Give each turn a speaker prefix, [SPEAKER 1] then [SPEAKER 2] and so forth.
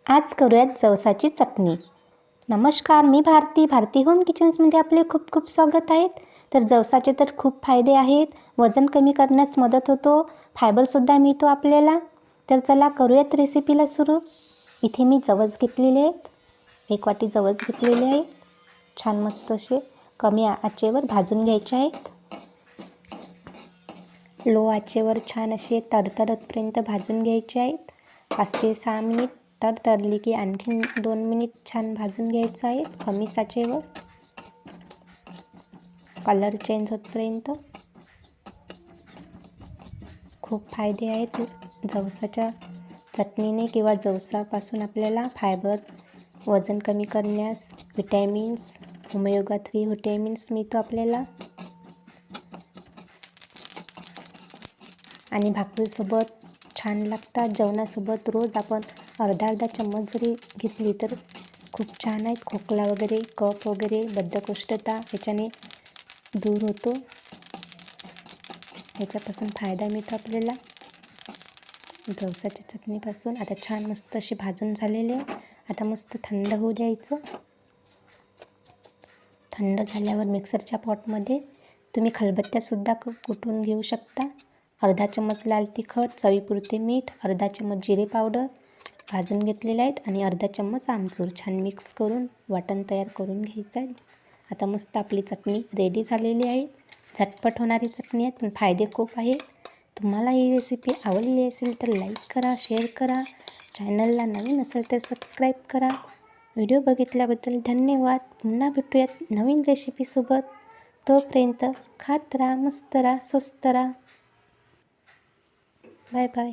[SPEAKER 1] आज करूयात जवसाची चटणी। नमस्कार, मी भारती होम किचन्समध्ये आपले खूप खूप स्वागत आहे। तर जवसाचे तर खूप फायदे आहेत। वजन कमी करण्यास मदत होतो, फायबरसुद्धा मिळतो आपल्याला। तर चला करूयात रेसिपीला सुरू। इथे मी जवस घेतलेले आहेत, 1 वाटी जवस घेतलेले आहे। छान मस्त असे कमी आचेवर भाजून घ्यायचे आहेत। लो आचेवर छान असे तडतडतपर्यंत भाजून घ्यायचे आहेत। 5 ते 6 मिनिट। तडतडली की आणखीन 2 मिनिट छान भाजून घ्यायचं आहे कमी आचेवर, कलर चेंज होतपर्यंत। खूप फायदे आहेत जवसाच्या चटणीने किंवा जवसापासून आपल्याला फायबर, वजन कमी करण्यास, विटॅमिन्स, ओमेगा 3 विटॅमिन्स मिळतो आपल्याला। आणि भाकरीसोबत छान लागतात। जेवणासोबत रोज आपण अर्धा चम्मच जरी घेतली तर खूप छान आहेत। खोकला वगैरे, कफ वगैरे, बद्धकोष्ठता याच्याने दूर होतो, याच्यापासून फायदा मिळतो आपल्याला जवसाच्या चटणीपासून। आता छान मस्त असे भाजून झालेले आहे। आता मस्त थंड होऊ द्यायचं। थंड झाल्यावर मिक्सरच्या पॉटमध्ये तुम्ही खलबत्त्यासुद्धा कुटून घेऊ शकता। अर्धा चम्मच लाल तिखट, चवीपुरते मीठ, अर्धा चम्मच जिरे पावडर भाजून घेतलेले आहेत आणि अर्धा चम्मच आमचूर छान मिक्स करून वाटण तयार करून घ्यायचं आहे। आता मस्त आपली चटणी रेडी झालेली आहे। झटपट होणारी चटणी आहे, पण फायदे खूप आहेत। तुम्हाला ही रेसिपी आवडली असेल तर लाईक करा, शेअर करा, चॅनलला नवीन असेल तर सबस्क्राईब करा। व्हिडिओ बघितल्याबद्दल धन्यवाद। पुन्हा भेटूयात नवीन रेसिपीसोबत। तोपर्यंत खात राहा, मस्त राहा, स्वस्त राहा। Bye bye.